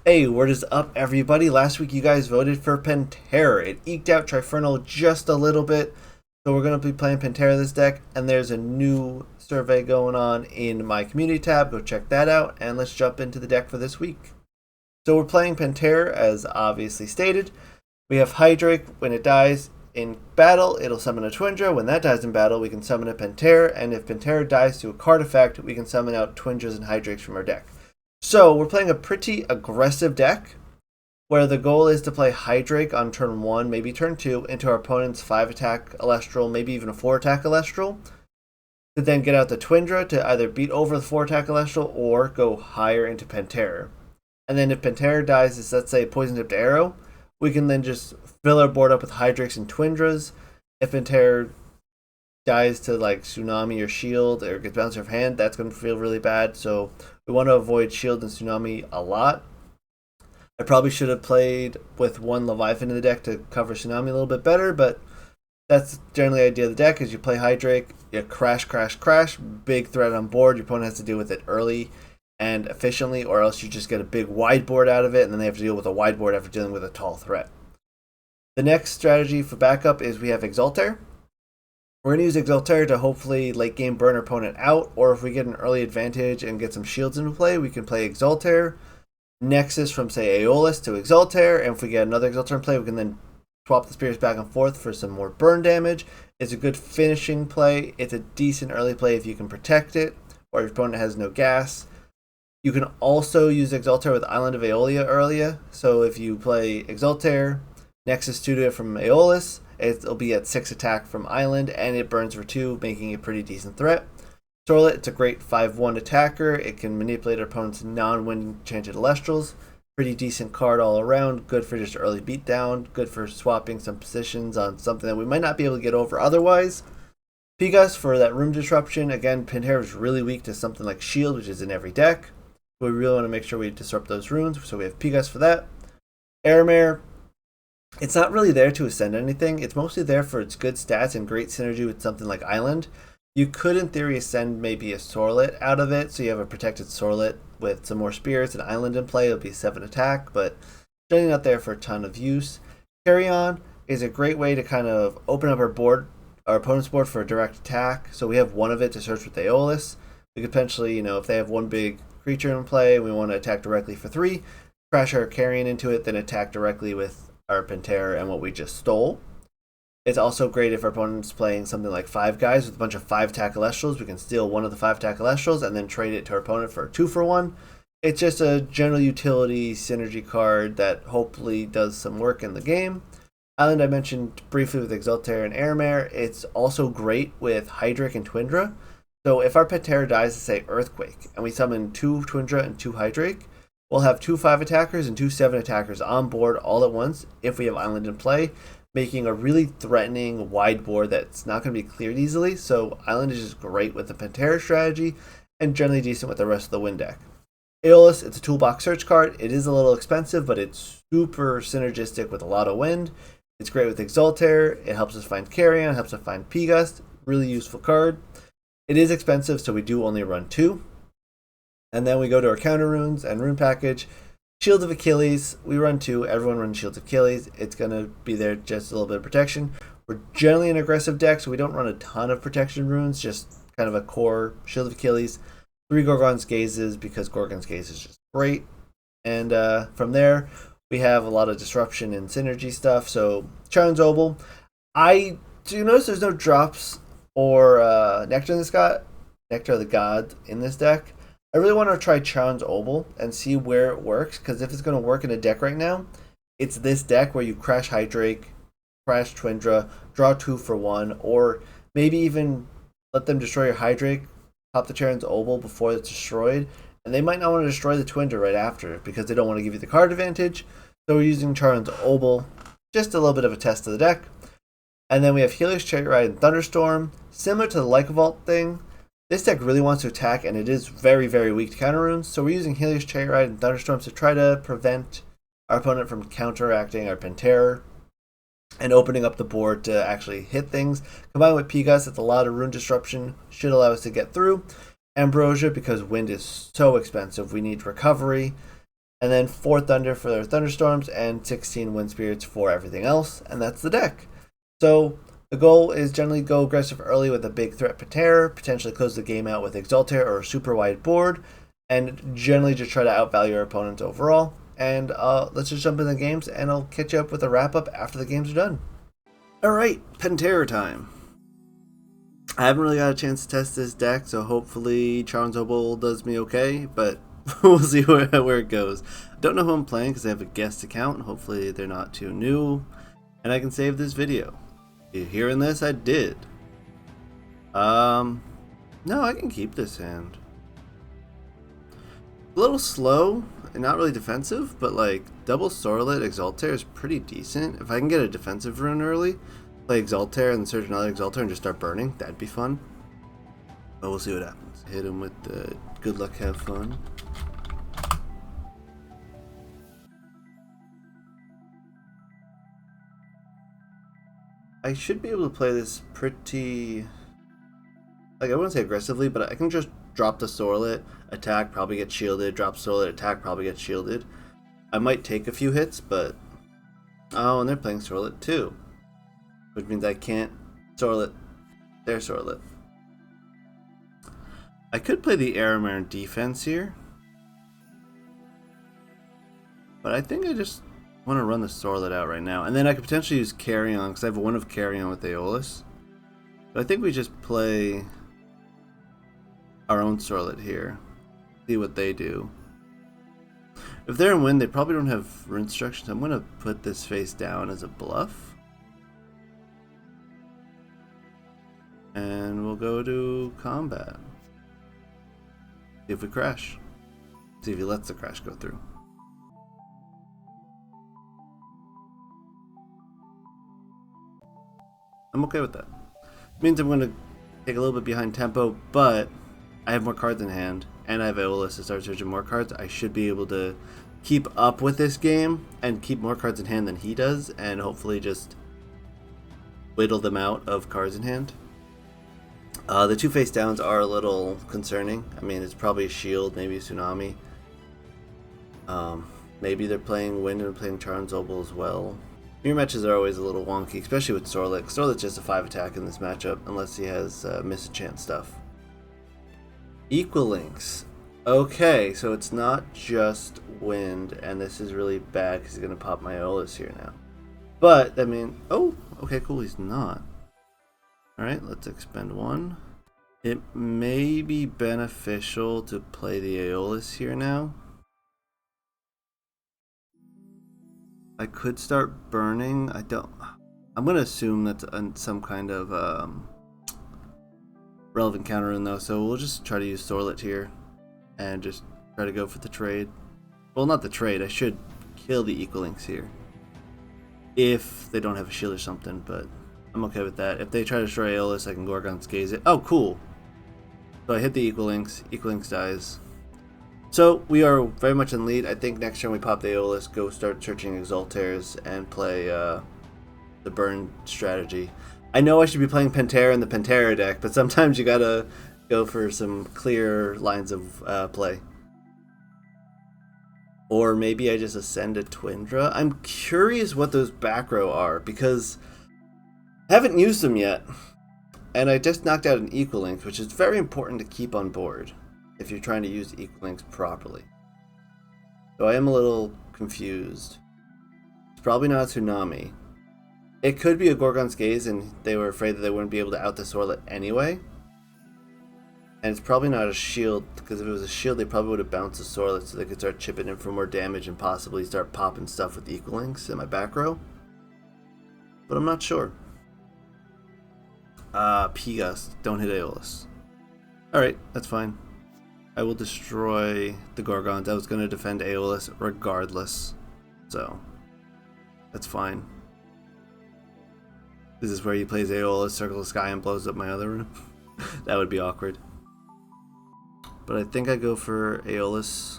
Hey, what is up, everybody? Last week you guys voted for Penterror. It eked out Trifernal just a little bit, so we're going to be playing Penterror this deck, and there's a new survey going on in my community tab. Go check that out, and let's jump into the deck for this week. So we're playing Penterror, as obviously stated. We have Hydrake. When it dies in battle, it'll summon a Twindra. When that dies in battle, we can summon a Penterror, and if Penterror dies to a card effect, we can summon out Twindras and Hydrakes from our deck. So we're playing a pretty aggressive deck where the goal is to play Hydrake on turn 1, maybe turn 2, into our opponent's 5-attack Elestral, maybe even a 4-attack Elestral, to then get out the Twindra to either beat over the 4-attack Elestral or go higher into Penterror. And then if Penterror dies, is let's say Poison Tipped Arrow, we can then just fill our board up with Hydrakes and Twindras. If Penterror dies to like Tsunami or Shield or gets bounced off hand, that's going to feel really bad. So we want to avoid Shield and Tsunami a lot. I probably should have played with one Leviathan in the deck to cover Tsunami a little bit better, but that's generally the idea of the deck. Is you play Hydrake, you crash, big threat on board. Your opponent has to deal with it early and efficiently, or else you just get a big wide board out of it, and then they have to deal with a wide board after dealing with a tall threat. The next strategy for backup is we have Exaltair. We're going to use Exaltair to hopefully late game burn our opponent out, or if we get an early advantage and get some shields into play, we can play Exaltair, Nexus from say Aeolus to Exaltair, and if we get another Exaltair in play, we can then swap the spears back and forth for some more burn damage. It's a good finishing play. It's a decent early play if you can protect it, or if your opponent has no gas. You can also use Exaltair with Island of Aeolia earlier, so if you play Exaltair, Nexus 2 to it from Aeolus, it'll be at 6 attack from Island, and it burns for 2, making it a pretty decent threat. Sorlet, it's a great 5/1 attacker. It can manipulate our opponent's non-wind enchanted Elestrals. Pretty decent card all around. Good for just early beatdown. Good for swapping some positions on something that we might not be able to get over otherwise. Pegas for that room disruption. Again, Penterror is really weak to something like Shield, which is in every deck. We really want to make sure we disrupt those runes, so we have Pegas for that. Aramare, it's not really there to ascend anything. It's mostly there for its good stats and great synergy with something like Island. You could, in theory, ascend maybe a Sorlet out of it, so you have a protected Sorlet with some more Spirits and Island in play. It'll be 7 attack, but generally not there for a ton of use. Carry On is a great way to kind of open up our board, our opponent's board, for a direct attack. So we have one of it to search with Aeolus. We could potentially, if they have one big creature in play, we want to attack directly for 3, crash our Carrion into it, then attack directly with our Penterror and what we just stole. It's also great if our opponent's playing something like 5 guys with a bunch of 5-attack Elestrals. We can steal one of the 5-attack Elestrals and then trade it to our opponent for a 2-for-1. It's just a general utility synergy card that hopefully does some work in the game. Island I mentioned briefly with Exaltair and Aramare. It's also great with Hydrake and Twindra. So if our Penterror dies to say Earthquake and we summon 2 Twindra and 2 Hydrake, we'll have 2 5-attackers and 2 7-attackers on board all at once if we have Island in play, making a really threatening wide board that's not going to be cleared easily. So Island is just great with the Penterror strategy and generally decent with the rest of the win deck. Aeolus, it's a toolbox search card. It is a little expensive, but it's super synergistic with a lot of wind. It's great with Exaltair. It helps us find Carrion, helps us find Pegas. Really useful card. It is expensive, so we do only run 2. And then we go to our counter runes and rune package. Shield of Achilles, we run 2. Everyone runs Shield of Achilles. It's going to be there just a little bit of protection. We're generally an aggressive deck, so we don't run a ton of protection runes, just kind of a core Shield of Achilles. 3 Gorgon's Gazes, because Gorgon's Gaze is just great. And from there, we have a lot of disruption and synergy stuff. So Charon's Obel. Do you notice there's no drops or Nectar in this Nectar of the God in this deck? I really want to try Charon's Obel and see where it works, because if it's going to work in a deck right now, it's this deck where you crash Hydrake, crash Twindra, draw 2-for-1, or maybe even let them destroy your Hydrake, pop the Charon's Obel before it's destroyed, and they might not want to destroy the Twindra right after because they don't want to give you the card advantage. So we're using Charon's Obel, just a little bit of a test of the deck. And then we have Helios Chariot Ride and Thunderstorm, similar to the Lycavolt thing. This deck really wants to attack, and it is very, very weak to counter runes, so we're using Helios Chariot Ride and Thunderstorms to try to prevent our opponent from counteracting our Penterror and opening up the board to actually hit things. Combined with Pegas, it's a lot of rune disruption, should allow us to get through. Ambrosia, because wind is so expensive, we need recovery. and then 4 Thunder for their Thunderstorms, and 16 Wind Spirits for everything else, and that's the deck. So the goal is generally go aggressive early with a big threat Penterror, potentially close the game out with Exaltair or a super wide board, and generally just try to outvalue your opponents overall. And let's just jump in the games, and I'll catch you up with a wrap-up after the games are done. Alright, Penterror time. I haven't really got a chance to test this deck, so hopefully Charnzobel does me okay, but we'll see where it goes. Don't know who I'm playing because I have a guest account. Hopefully they're not too new, and I can save this video. You hearing this? I did. No, I can keep this hand. A little slow and not really defensive, but like double Sorlet Exaltair is pretty decent. If I can get a defensive rune early, play Exaltair and then search another Exaltair and just start burning, that'd be fun. But we'll see what happens. Hit him with the good luck, have fun. I should be able to play this pretty, like, I wouldn't say aggressively, but I can just drop the Sorlet, attack, probably get shielded, drop Sorlet, attack, probably get shielded. I might take a few hits, but... Oh, and they're playing Sorlet too. Which means I can't Sorlet their Sorlet. I could play the Aramar defense here. But I think I just want to run the Sorlet out right now. And then I could potentially use Carrion, because I have one of Carrion with Aeolus. But I think we just play our own Sorlet here. See what they do. If they're in wind, they probably don't have rune structure, so I'm going to put this face down as a bluff. And we'll go to combat. See if we crash. See if he lets the crash go through. I'm okay with that. It means I'm going to take a little bit behind tempo, but I have more cards in hand, and I have Aeolus to start searching more cards. I should be able to keep up with this game and keep more cards in hand than he does, and hopefully just whittle them out of cards in hand. The 2 face downs are a little concerning. I mean, it's probably a shield, maybe a tsunami. Maybe they're playing wind and playing Charnzobel as well. Mirror matches are always a little wonky, especially with Sorlet. Sorlet's just a 5 attack in this matchup, unless he has misenchant stuff. Equal links. Okay, so it's not just wind, and this is really bad because he's going to pop my Aeolus here now. But, I mean, oh, okay, cool, he's not. Alright, let's expend 1. It may be beneficial to play the Aeolus here now. I could start burning. I'm going to assume that's some kind of relevant counter rune though, so we'll just try to use Sorlet here and just try to go for the trade. Well, not the trade. I should kill the equal links here if they don't have a shield or something, but I'm okay with that. If they try to destroy Aeolus, I can Gorgon's Gaze it. Oh, cool. So I hit the equal links dies. So we are very much in lead. I think next turn we pop the Aeolus, go start searching Exaltairs, and play the burn strategy. I know I should be playing Penterror in the Penterror deck, but sometimes you gotta go for some clear lines of play. Or maybe I just ascend a Twindra. I'm curious what those back row are, because I haven't used them yet. And I just knocked out an Equal Link, which is very important to keep on board if you're trying to use Equal Links properly. So I am a little confused. It's probably not a Tsunami. It could be a Gorgon's Gaze, and they were afraid that they wouldn't be able to out the Sorlet anyway. And it's probably not a shield, because if it was a shield, they probably would have bounced the Sorlet so they could start chipping in for more damage and possibly start popping stuff with Equal Links in my back row. But I'm not sure. P-Gust. Don't hit Aeolus. Alright, that's fine. I will destroy the Gorgons. I was going to defend Aeolus regardless. So, that's fine. This is where he plays Aeolus, Circle the Sky, and blows up my other room. That would be awkward. But I think I go for Aeolus,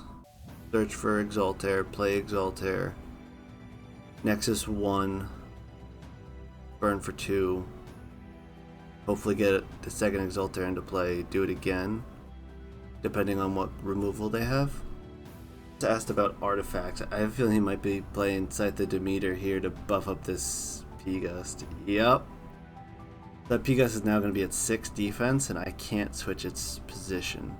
search for Exaltair, play Exaltair, Nexus 1, burn for 2, hopefully get the second Exaltair into play, do it again, depending on what removal they have. Asked about artifacts. I have a feeling he might be playing Scythe the Demeter here to buff up this P-Gust. Yep. That P-Gust is now going to be at 6 defense, and I can't switch its position.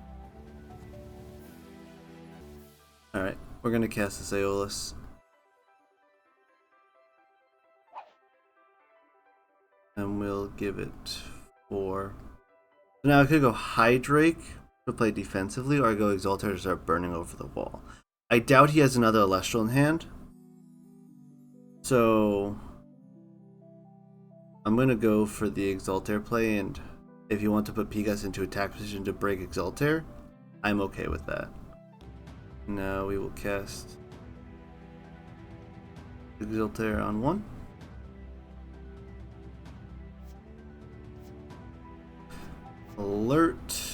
Alright, we're going to cast this Aeolus. And we'll give it 4. So now I could go Hydrake to play defensively, or I go Exalter to start burning over the wall. I doubt he has another Elestral in hand. So I'm going to go for the Exalter play, and if you want to put P-Gust into attack position to break Exalter, I'm okay with that. Now we will cast Exalter on 1. Alert.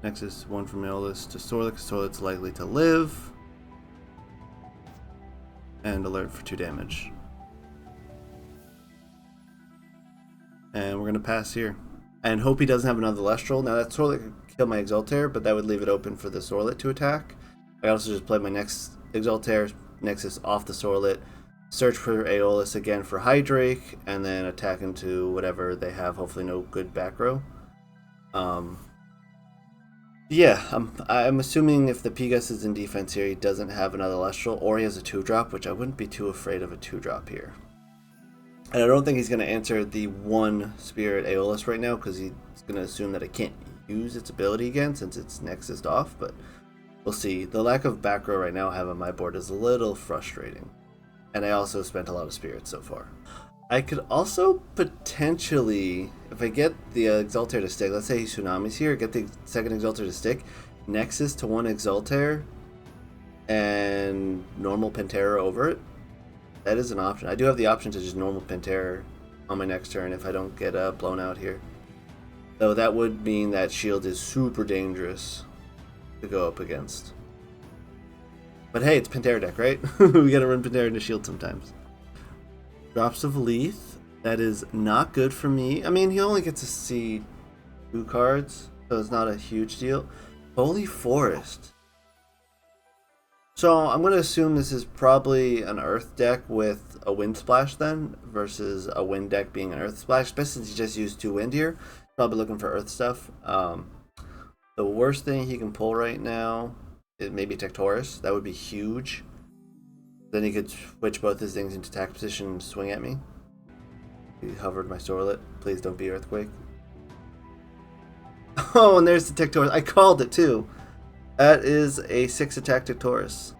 Next is 1 from Aeolus to Sorlet, because Sorlet's likely to live. And alert for 2 damage. And we're going to pass here. And hope he doesn't have another Lestral. Now that Sorlet could kill my Exalter, but that would leave it open for the Sorlet to attack. I also just play my next Exalter, Nexus off the Sorlet, search for Aeolus again for Hydrake, and then attack into whatever they have. Hopefully no good back row. Yeah, I'm assuming if the P-Gust is in defense here, he doesn't have another Lestral, or he has a 2-drop, which I wouldn't be too afraid of a 2-drop here. And I don't think he's going to answer the 1 Spirit Aeolus right now, because he's going to assume that it can't use its ability again, since it's Nexus off, but we'll see. The lack of back row right now I have on my board is a little frustrating. And I also spent a lot of spirits so far. I could also potentially, if I get the Exalter to stick, let's say he Tsunamis here, get the second Exalter to stick, Nexus to 1 Exalter, and normal Penterror over it. That is an option. I do have the option to just normal Penterror on my next turn if I don't get blown out here. Though that would mean that shield is super dangerous to go up against. But hey, it's Penterror deck, right? We gotta run Penterror into shield sometimes. Drops of Leaf. That is not good for me. I mean, he only gets to see 2 cards, so it's not a huge deal. Holy Forest. So I'm going to assume this is probably an Earth deck with a Wind Splash then, versus a Wind deck being an Earth Splash, especially since he just used 2 Wind here. Probably looking for Earth stuff. The worst thing he can pull right now is maybe Tectorus. That would be huge. Then he could switch both his things into attack position and swing at me. He hovered my Sorlet. Please don't be Earthquake. Oh, and there's the Tectorus. I called it too. That is a 6 attack Tectorus.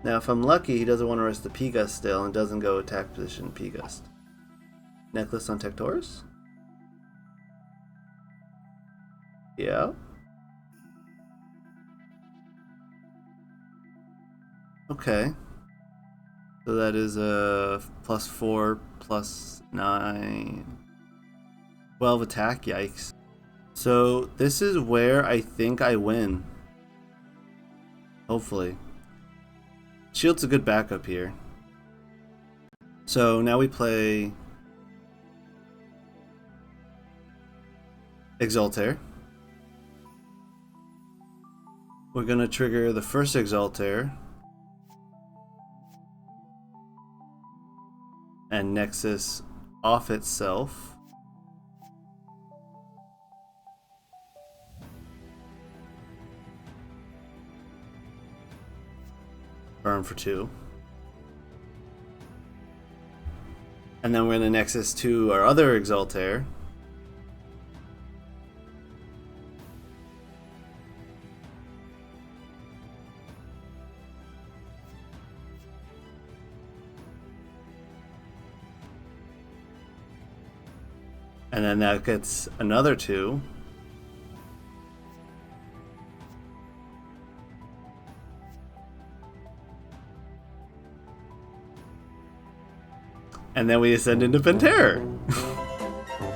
Now, if I'm lucky, he doesn't want to risk the P-Gust still and doesn't go attack position P-Gust. Necklace on Tectorus? Yeah. Okay. So that is a +4, +9, 12 attack. Yikes. So this is where I think I win. Hopefully. Shield's a good backup here. So now we play Exalter. We're going to trigger the first Exalter. And Nexus off itself. Burn for 2. And then we're going to Nexus to our other Exalter. And then that gets another 2. And then we ascend into Penterror.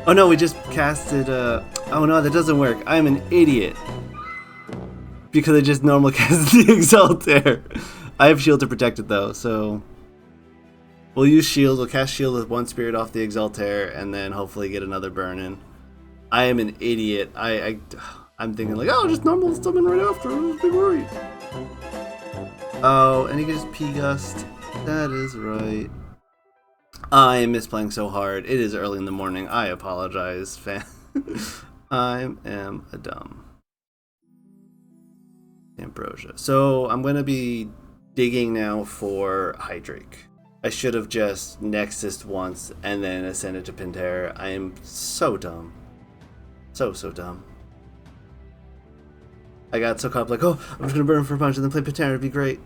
Oh no, we just casted oh no, that doesn't work. I'm an idiot. Because I just normal casted the Exalter. I have shield to protect it though, so we'll use shield. We'll cast shield with 1 spirit off the Exalter and then hopefully get another burn in. I am an idiot. I I'm thinking like, oh, just normal summon right after. Don't be worried. Oh, and he can just P-Gust. That is right. I am misplaying so hard. It is early in the morning. I apologize, fan. I am a dumb. Ambrosia. So I'm going to be digging now for Hydrake. I should have just Nexused once and then ascended to Penterror. I am so dumb. So dumb. I got so caught up like, oh, I'm just going to burn for a punch and then play Penterror. It'd be great.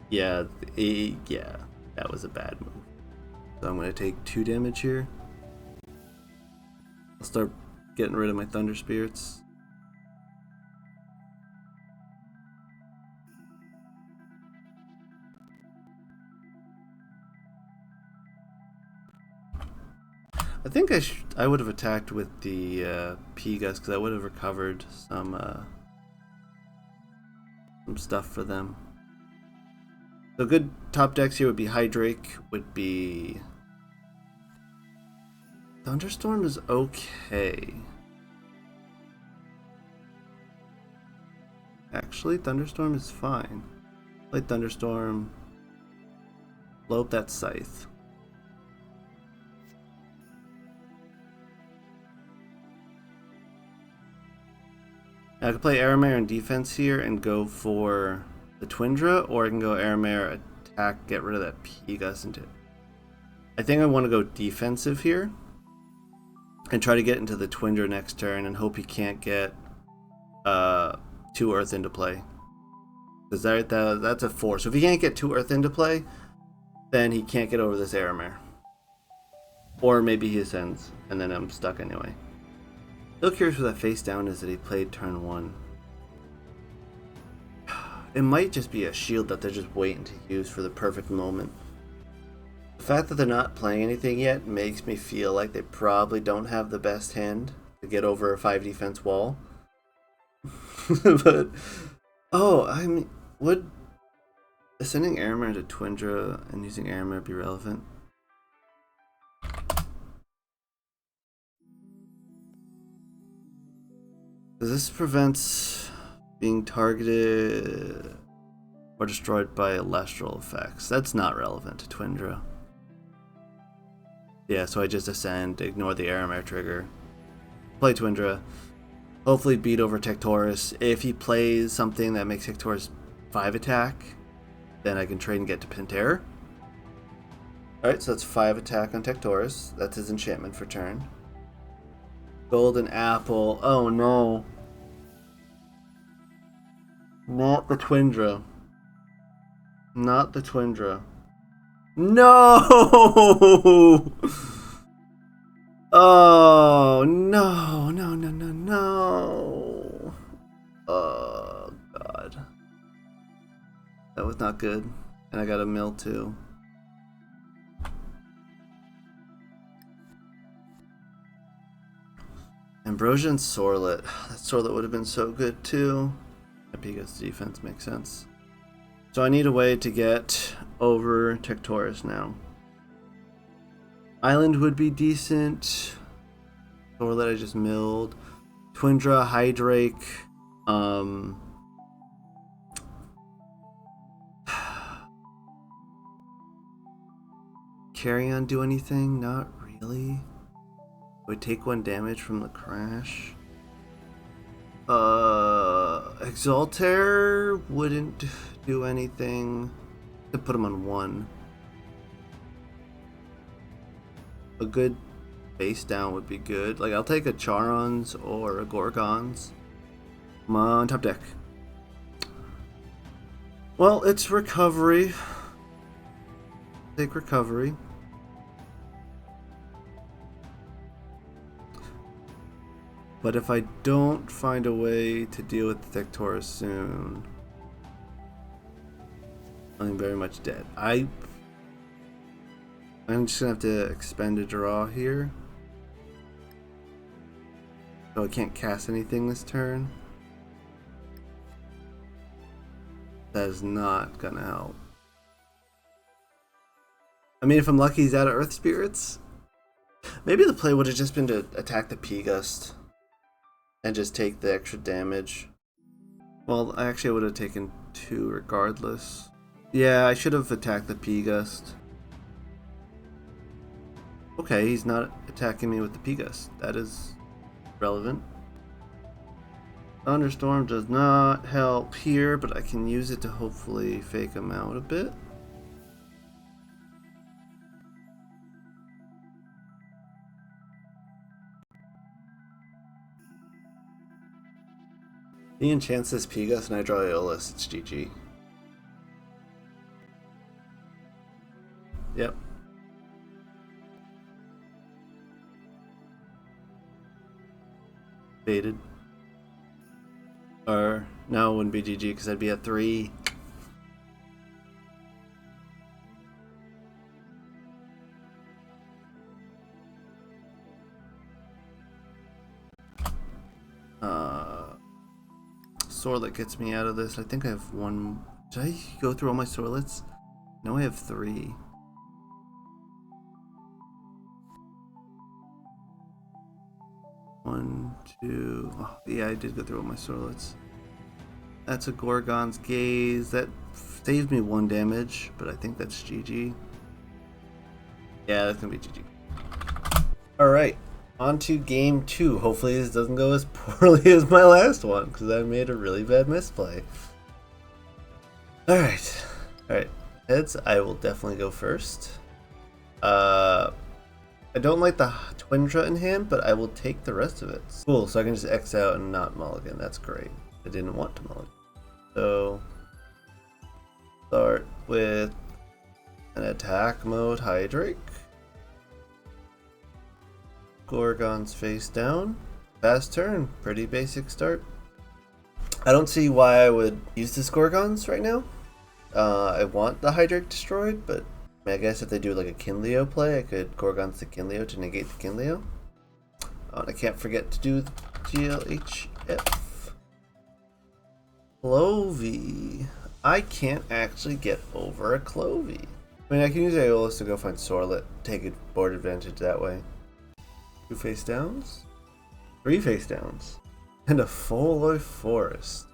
Yeah, yeah, that was a bad move. So I'm going to take 2 damage here. I'll start getting rid of my Thunder Spirits. I think I would have attacked with the P-Gust because I would have recovered some stuff for them. So good top decks here would be Hydrake, would be... Thunderstorm is okay. Actually, Thunderstorm is fine. Play Thunderstorm. Blow up that Scythe. Now I could play Aramare in defense here and go for the Twindra, or I can go Aramare, attack, get rid of that P-Gust into it. I think I want to go defensive here and try to get into the Twindra next turn and hope he can't get 2 Earth into play. Because that's a 4. So if he can't get 2 Earth into play, then he can't get over this Aramare. Or maybe he ascends, and then I'm stuck anyway. Still curious what that face down is that he played turn 1. It might just be a shield that they're just waiting to use for the perfect moment. The fact that they're not playing anything yet makes me feel like they probably don't have the best hand to get over a 5 defense wall. But, oh, I mean, would ascending Aramare into Twindra and using Aramare be relevant? This prevents being targeted or destroyed by Elestral effects. That's not relevant to Twindra. Yeah, so I just ascend, ignore the Aramare trigger, play Twindra, hopefully beat over Tectorus. If he plays something that makes Tectorus 5 attack, then I can trade and get to Penterror. Alright, so that's 5 attack on Tectorus. That's his enchantment for turn. Golden Apple. Oh no. Not the Twindra. Not the Twindra. No! Oh, no, no, no, no, no. Oh, God. That was not good. And I got a mill too. Ambrosia and Sorlet. That Sorlet would have been so good too. Because defense makes sense. So I need a way to get over Tectorus now. Island would be decent. Sorlet I just milled. Twindra, Hydrake. Carrion do anything? Not really. Would take 1 damage from the crash. Exaltair wouldn't do anything to put him on 1. A good face down would be good. Like, I'll take a Charons or a Gorgons. Come on, top deck. Well, it's recovery. Take recovery. But if I don't find a way to deal with the Tectorus soon, I'm very much dead. I'm just gonna have to expend a draw here. So I can't cast anything this turn. That is not gonna help. I mean, if I'm lucky he's out of Earth Spirits. Maybe the play would have just been to attack the P-Gust. and just take the extra damage. Well, I actually would have taken 2 regardless. Yeah, I should have attacked the P-Gust. Okay, he's not attacking me with the P-Gust. That is relevant. Thunderstorm does not help here, but I can use it to hopefully fake him out a bit. He enchants this P-Gust and I draw Aeolus, it's GG. Yep. Baited. Or, no, it wouldn't be GG because I'd be at 3. Sorlet gets me out of this. I think I have 1. Did I go through all my Sorlets? No, I have 3. One, 2. Oh, yeah, I did go through all my Sorlets. That's a Gorgon's Gaze. That saved me 1 damage, but I think that's GG. Yeah, that's gonna be GG. Alright, on to game 2. Hopefully this doesn't go as poorly as my last one, because I made a really bad misplay. Alright. Heads, I will definitely go first. I don't like the Twindra in hand, but I will take the rest of it. Cool, so I can just X out and not mulligan. That's great. I didn't want to mulligan. So, start with an attack mode Hydrake. Gorgon's face down. Fast turn. Pretty basic start. I don't see why I would use this Gorgons right now. I want the Hydrake destroyed, but I guess if they do like a Kinleo play, I could Gorgons the Kinleo to negate the Kinleo. And I can't forget to do the GLHF. Clovey. I can't actually get over a Clovey. I mean, I can use Aeolus to go find Sorlet, take a board advantage that way. 2 face downs, 3 face downs, and a Foliage Forest.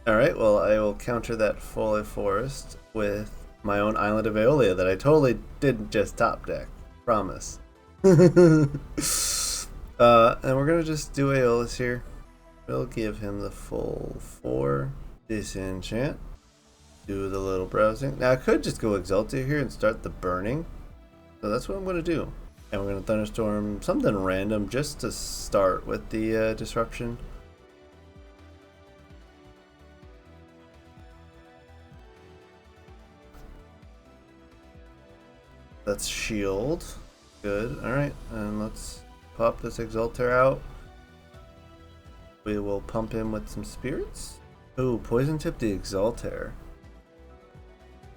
Alright, well, I will counter that Foliage Forest with my own Island of Aeolia that I totally didn't just top deck. Promise. And we're gonna just do Aeolus here. We'll give him the full 4. Disenchant. Do the little browsing. Now I could just go Exaltia here and start the burning. So that's what I'm gonna do. And we're gonna Thunderstorm something random just to start with the disruption. That's shield. Good. Alright, and let's pop this Exalter out. We will pump him with some spirits. Ooh, poison tip the Exalter.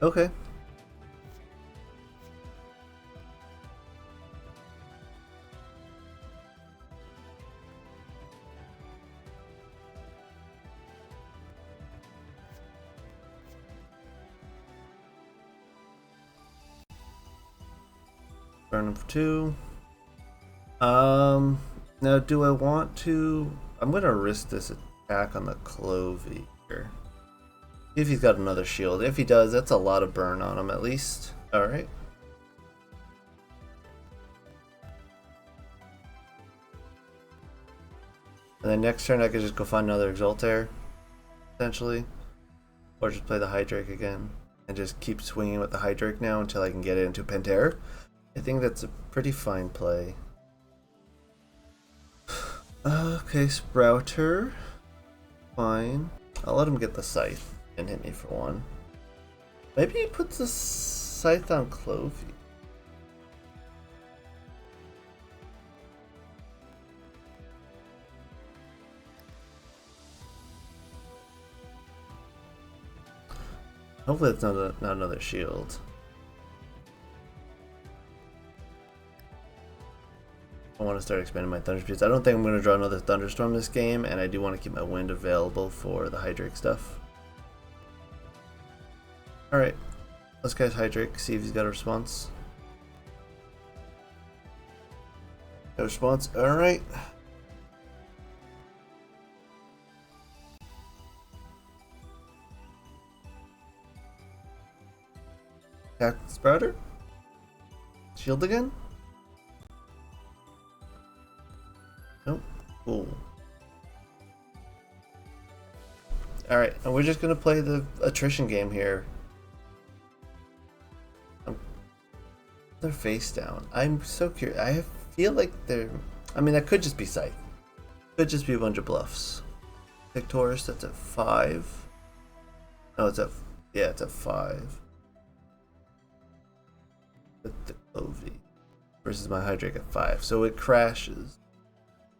Okay. Burn him for 2. Now do I want to... I'm gonna risk this attack on the Clovey here. See if he's got another shield. If he does, that's a lot of burn on him at least. Alright. And then next turn I could just go find another Exalter, essentially. Or just play the Hydrake again. And just keep swinging with the Hydrake now until I can get it into Penterror. I think that's a pretty fine play. Okay, Sprouter. Fine. I'll let him get the Scythe and hit me for 1. Maybe he puts the Scythe on Clovey. Hopefully it's not another shield. I want to start expanding my Thunder Speeds. I don't think I'm going to draw another Thunderstorm this game, and I do want to keep my Wind available for the Hydrake stuff. Alright, let's cast Hydrake, see if he's got a response. No response, alright. Attack Sprouter. Shield again? Nope. Cool. Alright, and we're just gonna play the attrition game here. They're face down. I'm so curious. I feel like they're... I mean, that could just be Scythe. Could just be a bunch of bluffs. Victorious, that's at 5. No, it's at... Yeah, it's at 5. With the Clovey. Versus my Hydrake at 5. So it crashes.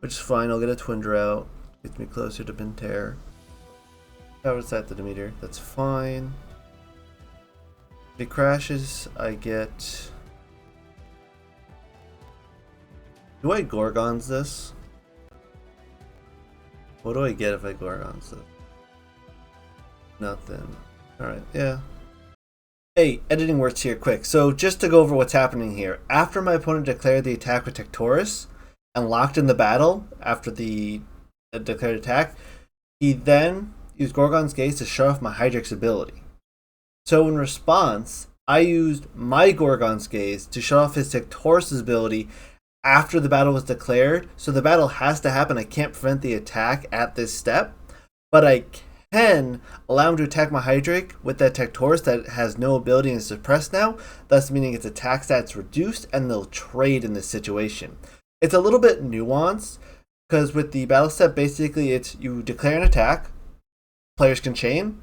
Which is fine. I'll get a Twin Drought. Gets me closer to Penterror. Power Scythe to the meter. That's fine. If it crashes, I get... Do I Gorgons this? What do I get if I Gorgons this? Nothing. Alright, yeah. Hey, editing works here quick. So just to go over what's happening here. After my opponent declared the attack with Tectorus and locked in the battle after the declared attack, he then used Gorgon's Gaze to shut off my Hydrake's ability. So in response, I used my Gorgon's Gaze to shut off his Tectorus' ability after the battle was declared. So the battle has to happen. I can't prevent the attack at this step, but I can allow him to attack my Hydrake with that Tectorus that has no ability and is suppressed now, thus meaning its attack stats reduced and they'll trade in this situation. It's a little bit nuanced because with the battle step, basically it's you declare an attack, players can chain,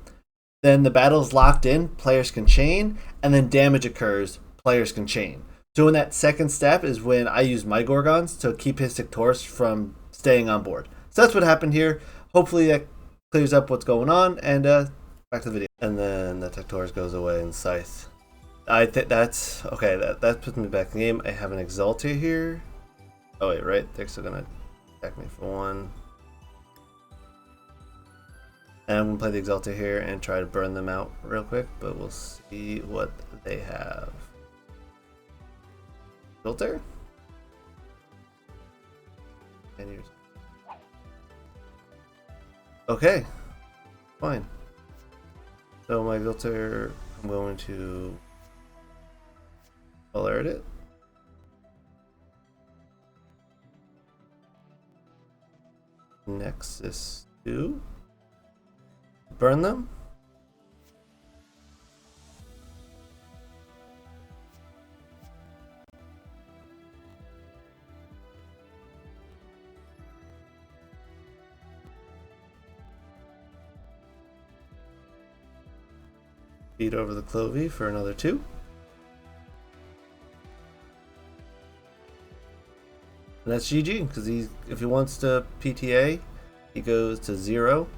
then the battle's locked in, players can chain, and then damage occurs, players can chain. So in that second step is when I use my Gorgons to keep his Tectorus from staying on board. So that's what happened here. Hopefully that clears up what's going on, and back to the video. And then the Tectorus goes away in Scythe. I think that's okay. That puts me back in the game. I have an Exaltia here. Oh wait, right? They're still gonna attack me for 1. And I'm gonna play the Exaltia here and try to burn them out real quick, but we'll see what they have. Filter? And here's... Okay, fine. So my filter, I'm going to alert it. Nexus 2. Burn them. Feed over the Clovey for another 2. And that's GG, because if he wants to PTA, he goes to 0.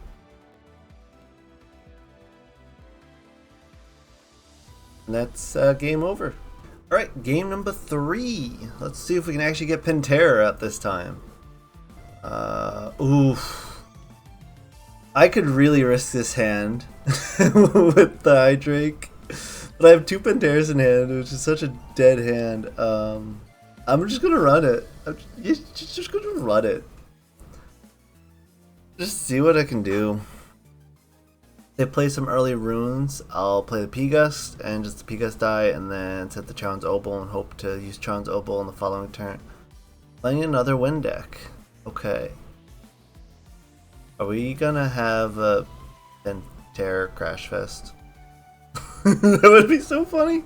And that's game over. Alright, game number 3. Let's see if we can actually get Penterror out this time. Oof. I could really risk this hand with the Hydrake, but I have 2 Penterrors in hand, which is such a dead hand. I'm just gonna run it. I'm just gonna run it. Just see what I can do. They play some early runes. I'll play the P-Gust and just the P-Gust die, and then set the Challenge Opal and hope to use Challenge Opal in the following turn. Playing another Wind deck. Okay. Are we gonna have a Penterror Crash Fest? That would be so funny.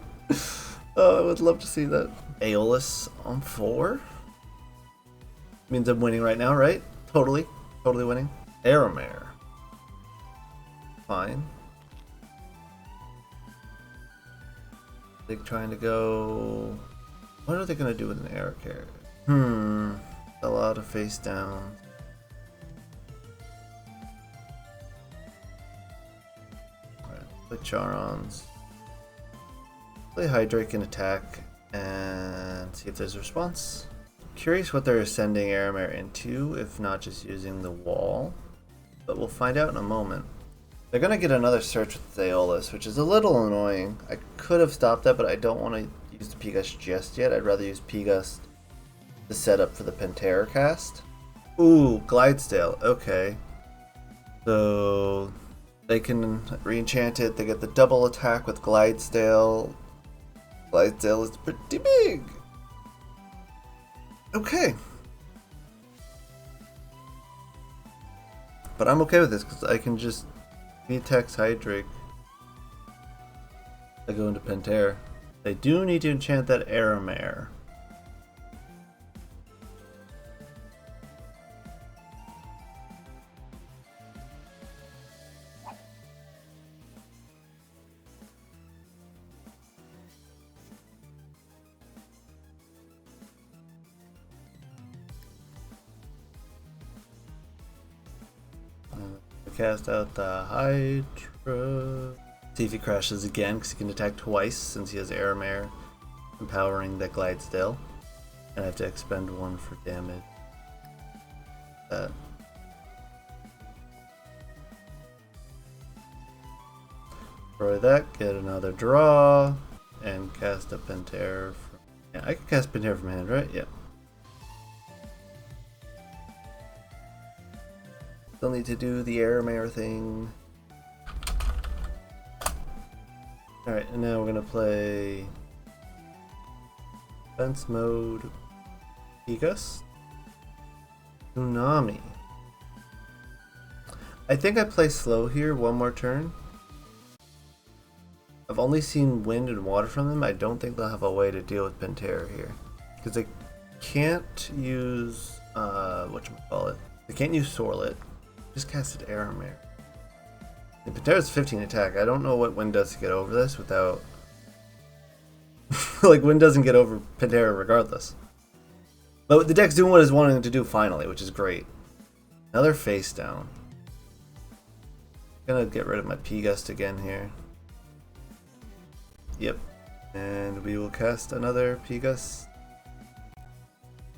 Oh, I would love to see that. Aeolus on 4? Means I'm winning right now, right? Totally winning. Aramare. Fine. They're trying to go... What are they gonna do with an Air Carrier? A lot of face down. Play Charons. Play Hydrake and attack and see if there's a response. Curious what they're sending Aramare into, if not just using the wall. But we'll find out in a moment. They're gonna get another search with Aeolus, which is a little annoying. I could have stopped that, but I don't want to use the P-Gust just yet. I'd rather use P-Gust to set up for the Penterror cast. Ooh, Glidestale. Okay. So they can re-enchant it. They get the double attack with Glidestale. Clydesdale is pretty big. Okay. But I'm okay with this because I can just V-Tex Hydrake. I go into Penterror. I do need to enchant that Aramare. Cast out the Hydra. See if he crashes again, because he can attack twice since he has Aramare, empowering the Clydesdale. And I have to expend 1 for damage. Destroy that, get another draw, and cast a Penterror. Yeah, I can cast Penterror from hand, right? Yeah. Still need to do the Aramare thing. Alright, and now we're gonna play Defense Mode Gigas. Tsunami. I think I play slow here one more turn. I've only seen wind and water from them. I don't think they'll have a way to deal with Penterror here. Because they can't use whatchamacallit. They can't use Sorlet. Just casted Aramare. And Penterror's 15 attack. I don't know what Wind does to get over this without... like, Wind doesn't get over Penterror regardless. But the deck's doing what it's wanting to do finally, which is great. Another face down. Gonna get rid of my P-Gust again here. Yep. And we will cast another P-Gust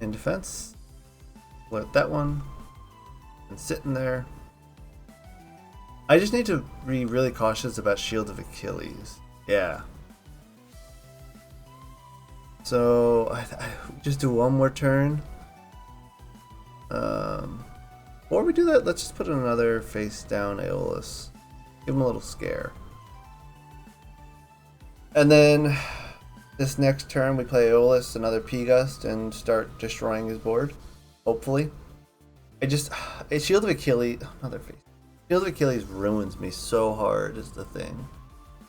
in defense. Alert that one. And sitting there. I just need to be really cautious about Shield of Achilles. Yeah. So I just do one more turn. Before we do that, let's just put another face down Aeolus. Give him a little scare. And then this next turn we play Aeolus, another P-Gust, and start destroying his board. Hopefully. Shield of Achilles, another face. Shield of Achilles ruins me so hard is the thing.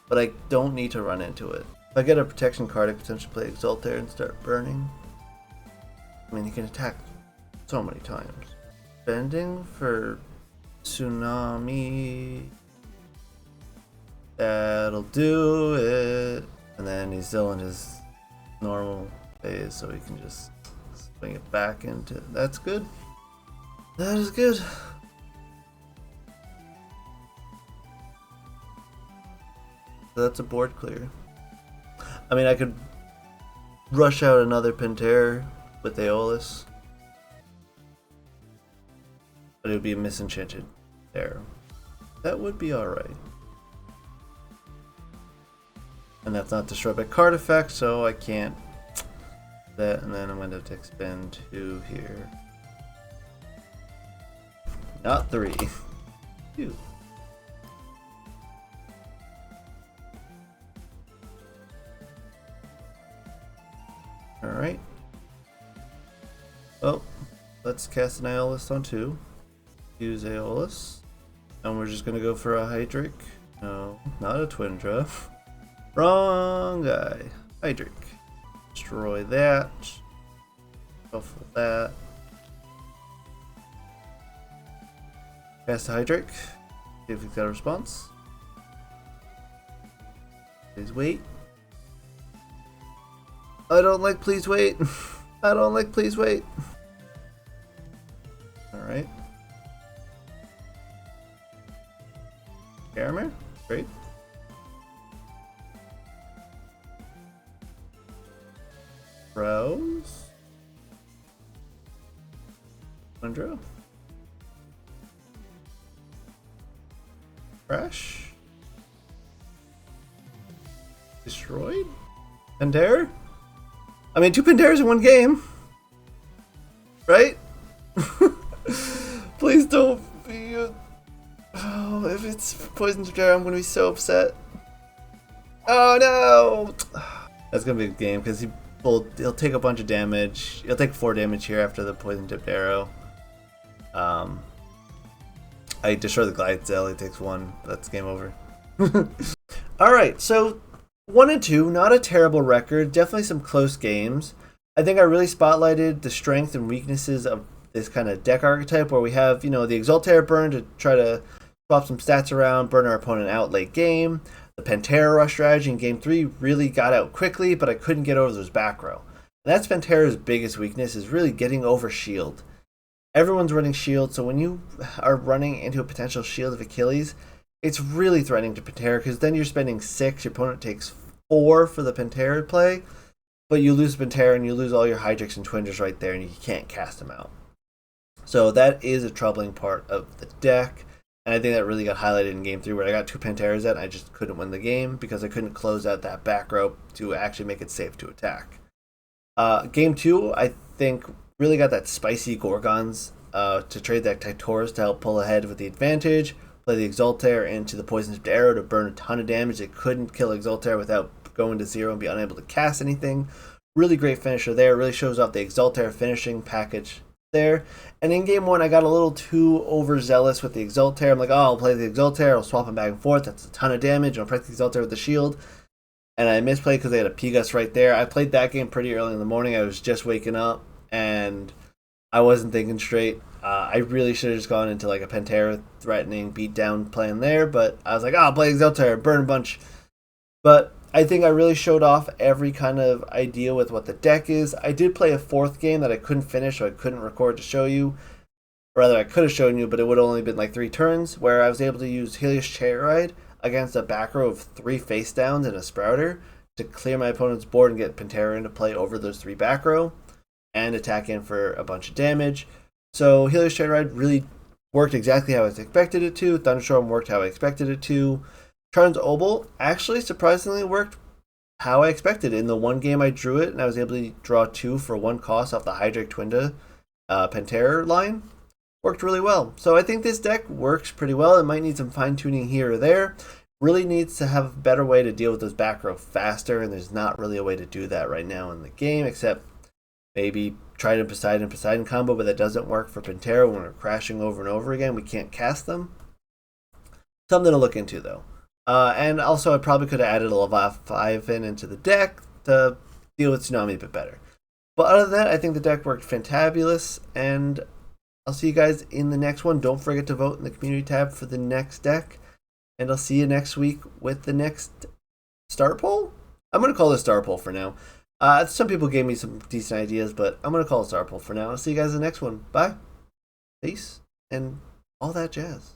But I don't need to run into it. If I get a protection card, I potentially play Exalt there and start burning. I mean, he can attack so many times. Bending for Tsunami. That'll do it. And then he's still in his normal phase, so he can just swing it back into... That's good. That is good. So that's a board clear. I mean, I could rush out another Penterror with Aeolus. But it would be a misenchanted there. That would be alright. And that's not destroyed by card effect, so I can't do that. And then I'm going to have to expend 2 here. Not 3. 2. Alright. Well, let's cast an Aeolus on 2. Use Aeolus. And we're just going to go for a Hydrake. No, not a Twindra. Wrong guy. Hydrake. Destroy that. Shuffle that. Cast a Hydrake. See if we've got a response. Please wait. I don't like please wait. I don't like please wait. Alright. Aramare? Great. Rose. Windrow. Crash. Destroyed. Penterror? I mean, 2 Penterrors in one game. Right? Please don't be oh, if it's Poison Terror, I'm gonna be so upset. Oh no! That's gonna be a game because he'll take a bunch of damage. He'll take 4 damage here after the poison tipped arrow. I destroy the Glidezell. He takes 1. That's game over. All right, so 1 and 2, not a terrible record. Definitely some close games. I think I really spotlighted the strengths and weaknesses of this kind of deck archetype, where we have, the Exaltair burn to try to swap some stats around, burn our opponent out late game. The Penterror strategy in game 3 really got out quickly, but I couldn't get over those back row. And that's Penterror's biggest weakness, is really getting over shield. Everyone's running shield, so when you are running into a potential shield of Achilles, it's really threatening to Penterror, because then you're spending 6, your opponent takes 4 for the Penterror play, but you lose Penterror and you lose all your Hydrix and Twingers right there, and you can't cast them out. So that is a troubling part of the deck, and I think that really got highlighted in game 3, where I got 2 Penterrors out and I just couldn't win the game because I couldn't close out that back row to actually make it safe to attack. Game 2, I think, really got that spicy Gorgons to trade that Titors to help pull ahead with the advantage, play the Exaltair into the Poison-Tipped Arrow to burn a ton of damage. It couldn't kill Exaltair without going to 0 and be unable to cast anything. Really great finisher there. Really shows off the Exaltair finishing package there. And in game 1, I got a little too overzealous with the Exaltair. I'm like, oh, I'll play the Exaltair, I'll swap him back and forth. That's a ton of damage. I'll protect the Exaltair with the shield. And I misplayed because they had a P-Gus right there. I played that game pretty early in the morning. I was just waking up, and I wasn't thinking straight. I really should have just gone into like a Penterror threatening beatdown plan there, but I was like, I'll play Exaltair, burn a bunch. But I think I really showed off every kind of idea with what the deck is. I did play a 4th game that I couldn't finish, so I couldn't record to show you. Or rather, I could have shown you, but it would have only been like 3 turns, where I was able to use Helios Chariot Ride against a back row of 3 face downs and a Sprouter to clear my opponent's board and get Penterror into play over those 3 back row and attack in for a bunch of damage. So Helios Chariot Ride really worked exactly how I expected it to. Thunderstorm worked how I expected it to. Charn's Obol actually surprisingly worked how I expected. In the 1 game I drew it, and I was able to draw 2 for 1 cost off the Hydreic Twinda Penterror line. Worked really well. So I think this deck works pretty well. It might need some fine-tuning here or there. Really needs to have a better way to deal with those back row faster, and there's not really a way to do that right now in the game, except maybe try to Poseidon combo, but that doesn't work for Penterror when we're crashing over and over again. We can't cast them. Something to look into, though. And also, I probably could have added a Leviathan into the deck to deal with Tsunami a bit better. But other than that, I think the deck worked fantabulous, and I'll see you guys in the next one. Don't forget to vote in the community tab for the next deck, and I'll see you next week with the next Starpoll? I'm going to call it Starpoll for now. Some people gave me some decent ideas, but I'm going to call it Starpoll for now. I'll see you guys in the next one. Bye. Peace. And all that jazz.